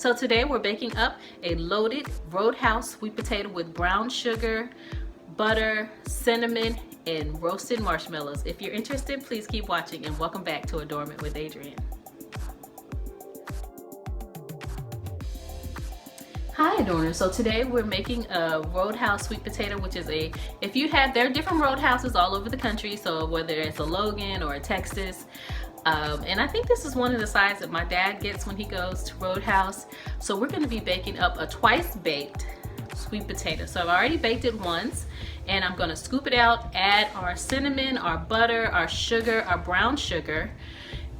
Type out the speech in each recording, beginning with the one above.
So today we're baking up a loaded Roadhouse sweet potato with brown sugar, butter, cinnamon, and roasted marshmallows. If you're interested, please keep watching, and welcome back to Adornment with Adrienne. Hi Adorners, so today we're making a Roadhouse sweet potato, which is there are different Roadhouses all over the country, so whether it's a Logan or a Texas, and I think this is one of the sides that my dad gets when he goes to Roadhouse. So we're going to be baking up a twice baked sweet potato. So I've already baked it once, and I'm going to scoop it out, add our cinnamon, our butter, our sugar, our brown sugar,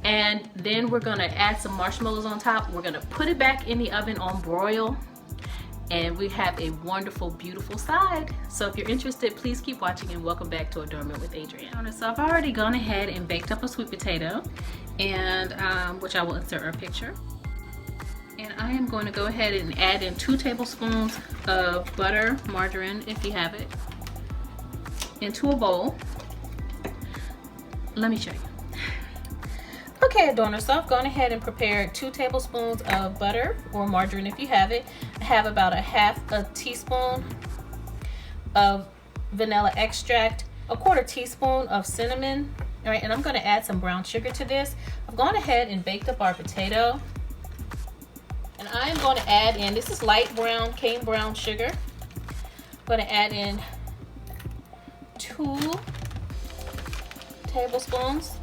and then we're going to add some marshmallows on top. We're going to put it back in the oven on broil, and we have a wonderful, beautiful side. So if you're interested, please keep watching, and welcome back to Adornment with Adrienne. So I've already gone ahead and baked up a sweet potato, and which I will insert our picture. And I am going to go ahead and add in 2 tablespoons of butter, margarine if you have it, into a bowl. Let me show you. Okay, Adorners, so I've gone ahead and prepared 2 tablespoons of butter or margarine if you have it. I have about a half a teaspoon of vanilla extract, a 1/4 teaspoon of cinnamon. All right, and I'm going to add some brown sugar to this. I've gone ahead and baked up our potato, and I am going to add in, this is light brown, cane brown sugar. I'm going to add in 2 tablespoons.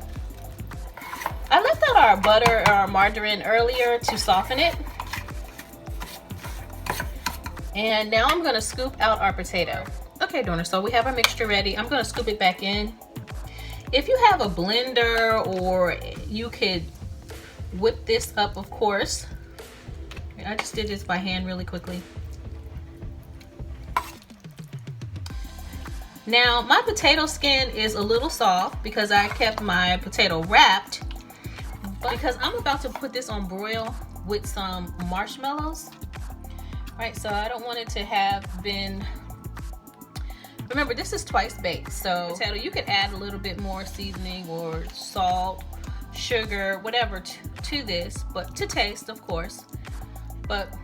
I left out our butter or our margarine earlier to soften it. And now I'm going to scoop out our potato. Okay, Adorners, so we have our mixture ready. I'm going to scoop it back in. If you have a blender, or you could whip this up, of course. I just did this by hand really quickly. Now, my potato skin is a little soft because I kept my potato wrapped, because I'm about to put this on broil with some marshmallows. All right, so I don't want it to have been, remember this is twice baked, so potato, you could add a little bit more seasoning or salt, sugar, whatever to this, but to taste, of course. But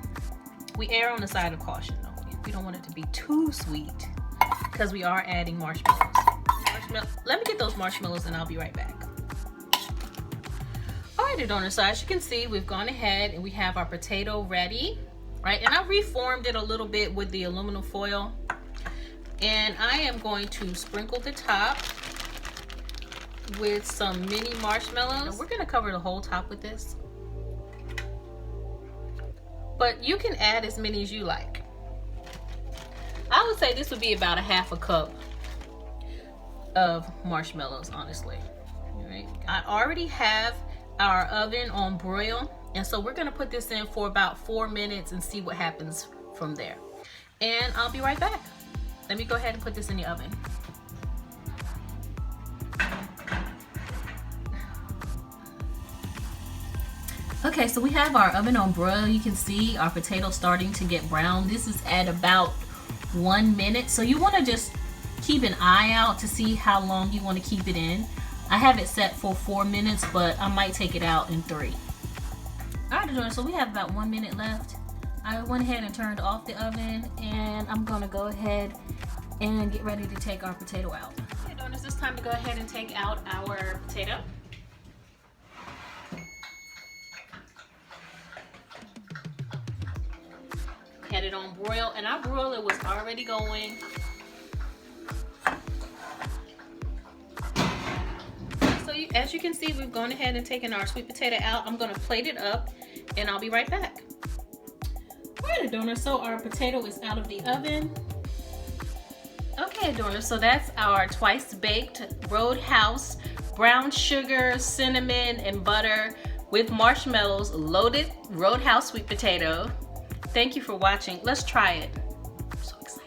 we err on the side of caution, though. We don't want it to be too sweet because we are adding marshmallows. Let me get those marshmallows and I'll be right back. Alright, Adorners, so as you can see, we've gone ahead and we have our potato ready, right? And I reformed it a little bit with the aluminum foil. And I am going to sprinkle the top with some mini marshmallows. Now, we're going to cover the whole top with this, but you can add as many as you like. I would say this would be about a half a cup of marshmallows, honestly. All right. I already have our oven on broil, and so we're going to put this in for about 4 minutes and see what happens from there. And I'll be right back. Let me go ahead and put this in the oven. Okay, so we have our oven on broil. You can see our potato starting to get brown. This is at about 1 minute, so you want to just keep an eye out to see how long you want to keep it in. I have it set for 4 minutes, but I might take it out in 3. Alright, Adorners, so we have about 1 minute left. I went ahead and turned off the oven, and I'm going to go ahead and get ready to take our potato out. Okay, Adorners, it's time to go ahead and take out our potato. Had it on broil, and our broiler was already going. So as you can see, we've gone ahead and taken our sweet potato out. I'm going to plate it up, and I'll be right back. Alright, Adorners, so our potato is out of the oven. Okay, Adorners, so that's our twice baked Roadhouse brown sugar, cinnamon, and butter with marshmallows loaded Roadhouse sweet potato. Thank you for watching. Let's try it. I'm so excited.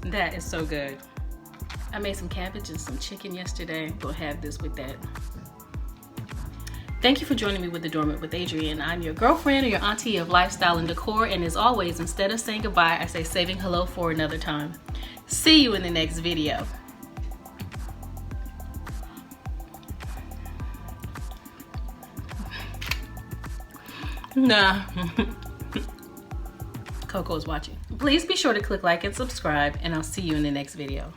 That is so good. I made some cabbage and some chicken yesterday. We'll have this with that. Thank you for joining me with Adornment with Adrienne. I'm your girlfriend or your auntie of lifestyle and decor, and as always, instead of saying goodbye, I say saving hello for another time. See you in the next video. Nah. Coco's watching. Please be sure to click like and subscribe, and I'll see you in the next video.